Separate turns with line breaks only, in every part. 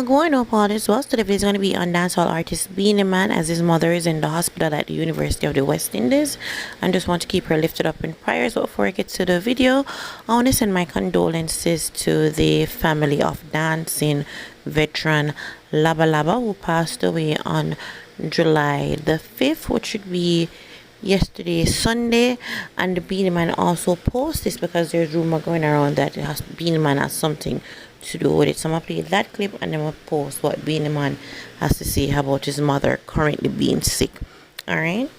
going up all this well. Today is going to be on dancehall artist Beenie Man, as his mother is in the hospital at the University of the West Indies, and just want to keep her lifted up in prayers. But before I get to the video, I want to send my condolences to the family of dancing veteran LABBA LABBA, who passed away on July the 5th, which should be yesterday Sunday. And the Beenie Man also posts this because there's rumor going around that Beenie Man has something to do with it. So I'm gonna play that clip and then we'll post what Beenie Man has to say about his mother currently being sick. Alright?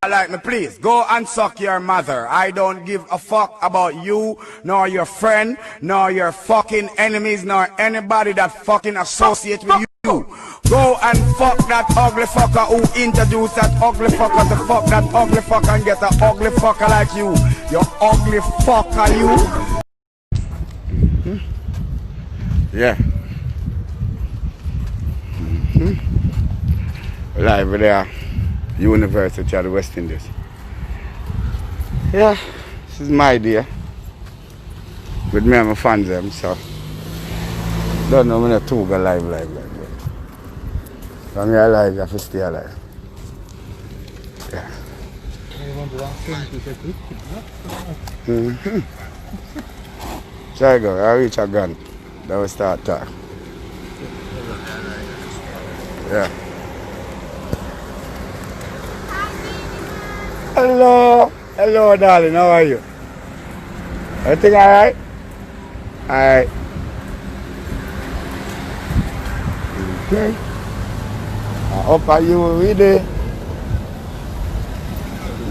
Like me, please go and suck your mother. I don't give a fuck about you, nor your friend, nor your fucking enemies, nor anybody that fucking associate with you. Go and fuck that ugly fucker who introduced that ugly fucker to fuck that ugly fucker and get an ugly fucker like you. You ugly fucker, you. Yeah. Live there, University of the West Indies. Yeah, this is my idea. With me and my fans them, so don't know when I two go live. When me alive, I have to stay alive. Yeah. So I go, I reach a gun. Then we start talk. Yeah. Hello darling, how are you? Everything alright? Alright. Okay. I hope are you ready?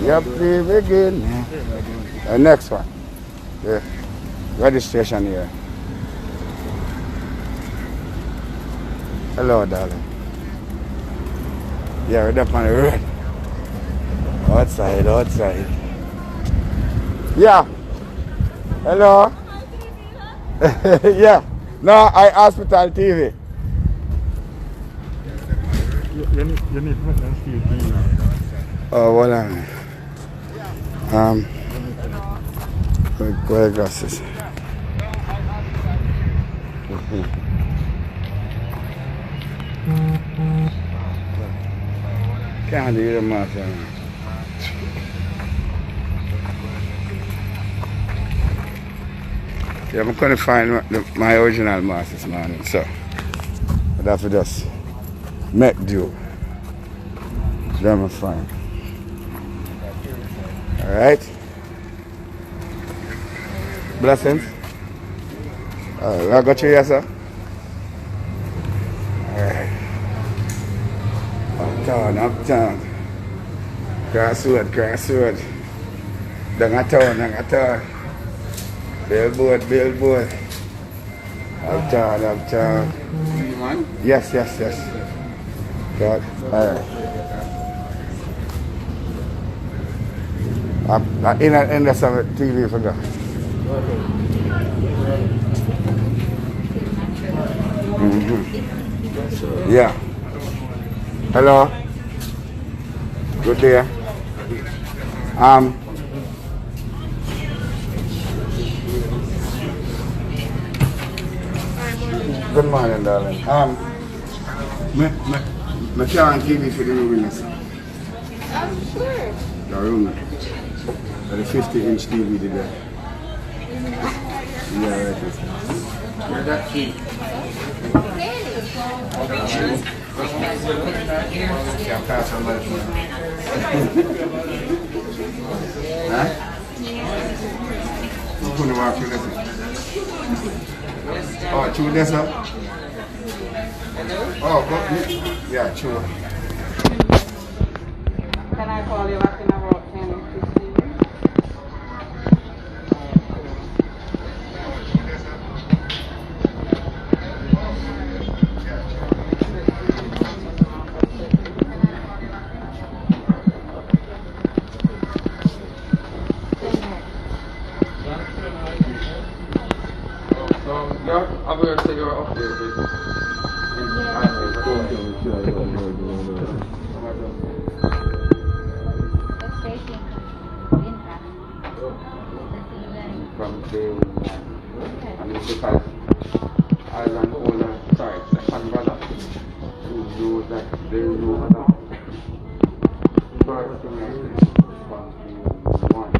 Yep, we begin. The next one. Yeah. Registration here. Hello, darling. Yeah, we're up on the road. Outside. Yeah. Hello. Yeah. No, I hospital TV.
You need to make them see it now.
Oh, hold on. Wear glasses. Can't do the mask. Yeah, I'm going to find my original mask this morning, so I'd have to just make do. Then I'm fine. Alright? Blessings. I got you here, sir. Alright. Uptown. Crossroad. Down a town. Billboard. Uptown. Yes. God. Alright. I'm in the some TV for that. Yeah. Hello. Good day. Good morning, darling. Me can't TV for the room, sir.
Sure.
The room. The 50-inch TV today. Yeah, right. Where's that key? Huh? You couldn't walk through this? Oh, through this up? Oh, yeah, true.
Can I call you back in about 10 or 15 minutes?
Yeah, I'm going to take her off there. shows that there is no other person that is responsible for one.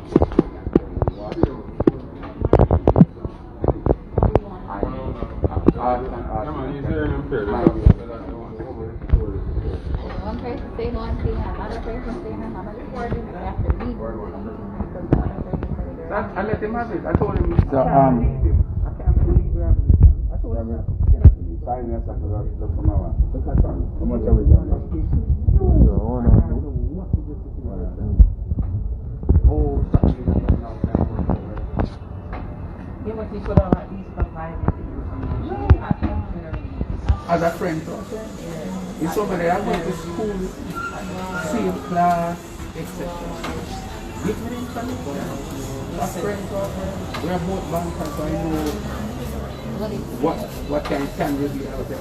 One person say one thing, another person say another thing, we have to read because the other person say the
I let him have it. I told him.
So,
I can't believe we're having this. I told him.
sign us up for the tomorrow. How much are we doing?
Yeah, but he could have at least provided
As a friend, it's over there. I went to school, same class, etc. Give me the information. As friends, we are both bankers, so I know what can really out there.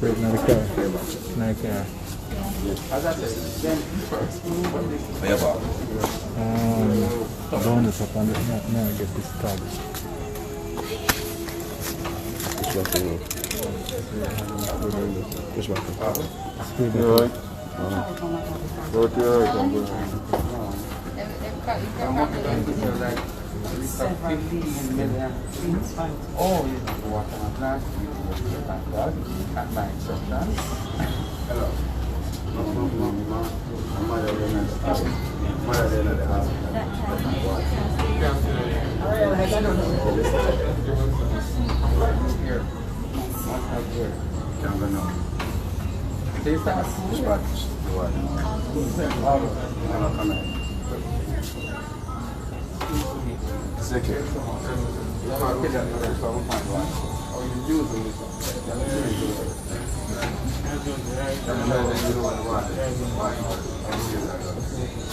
Wait, not a car. Not a car.
As I said, then first,
Bonus up on this. Now I get this tag.
Which one?
Speed
You
up.
alright? Go to your right, I'm going.
oh, you know what I'm last at my exception. Hello.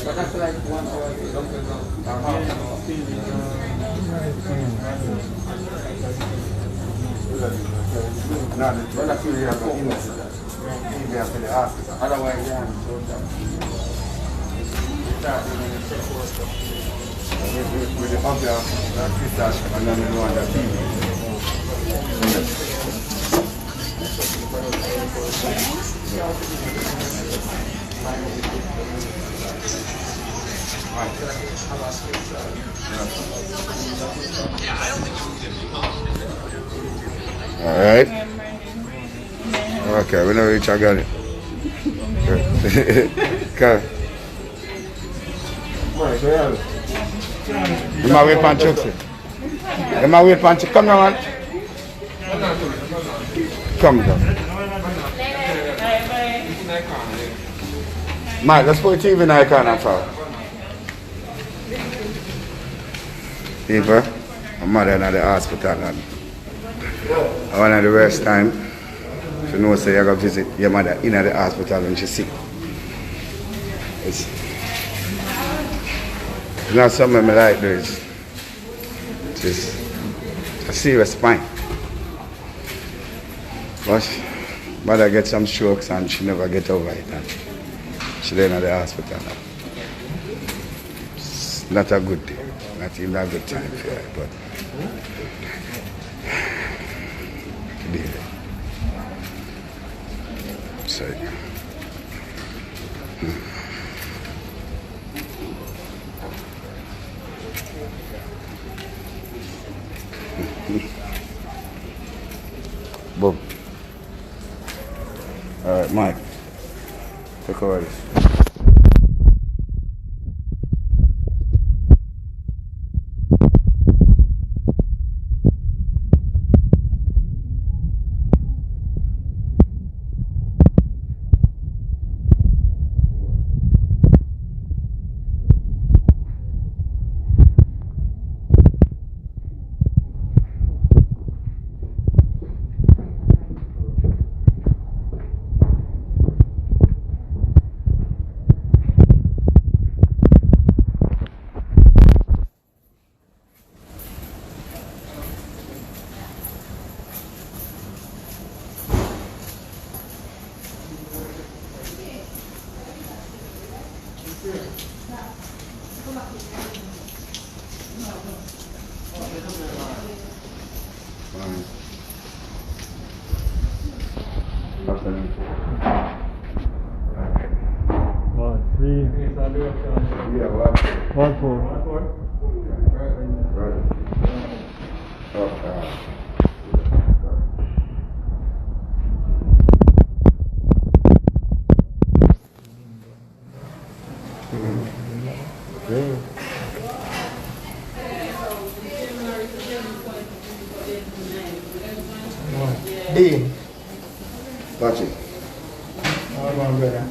But that's like 1 hour. Otherwise, yeah.
With the other crystal and then the one that Alright. Okay, we know each other. Okay. You might wait for Chuck. You might wait for Chuck. Come now, man. Come down. Mike, let's put TV in the icon and far. Eva, my mother in the hospital and one of the worst time. If you know, say you go visit your mother in the hospital when she's sick. It's not something I like this. It's just a serious pain. But mother gets some strokes and she never get over it. And she lay in the hospital. It's not a good thing. Not even a good time for her, but deal. So boom. Alright, Mike. Take over this.
Fine. Afternoon.
1, 3,
Yeah, what?
1, 4.
Right. Okay. Yeah.
Dean.
Touch it.
How about brother?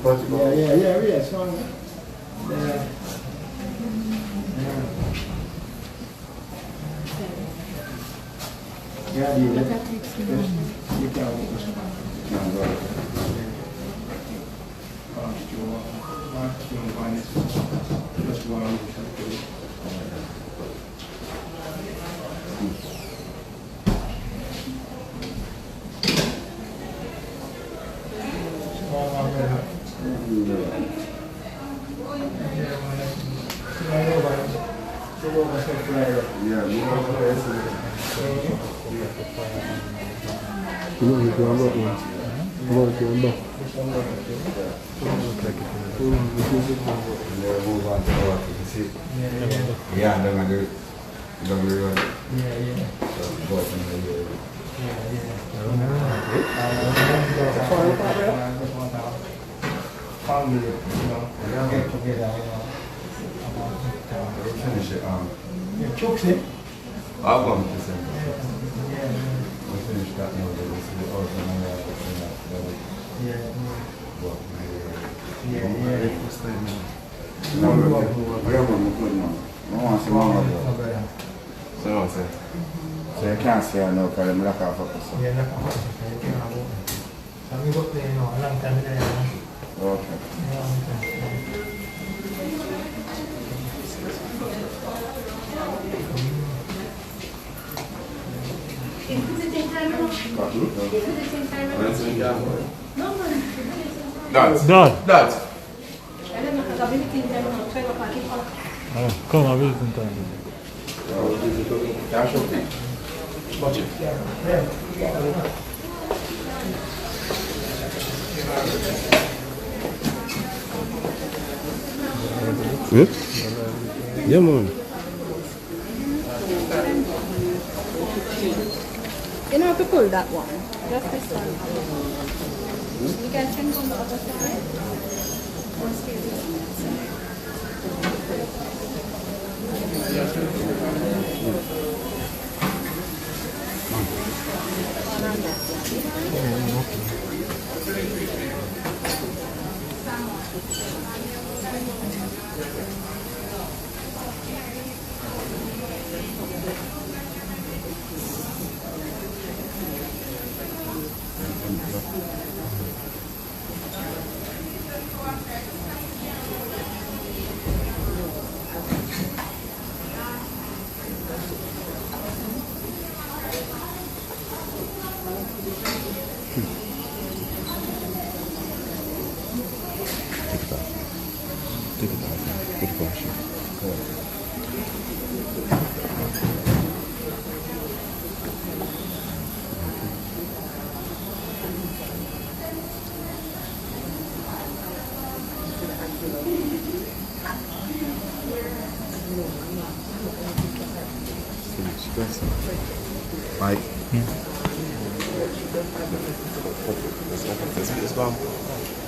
Touch it.
Yeah. So, yeah, Dean. You can
Yeah, you know what it is.
You want me to go back one? I want to go back.
Yeah, move on to what you can see. Yeah, I'm gonna do it. Don't do it. So, go from there.
family, get together,
Finish it.
Yeah, chokes it.
I'll go with this. We'll finish that now. We'll see the order and so you can't see her now because I'm not going to focus.
Yeah, that's how so we got there, a long time there.
Okay.
Done. Come, I will sometime.
Watch it.
Yeah, man.
You know how to pull that one. Just this one. You can change on the other side. Or stay
Mike.
Yeah.
Let's go.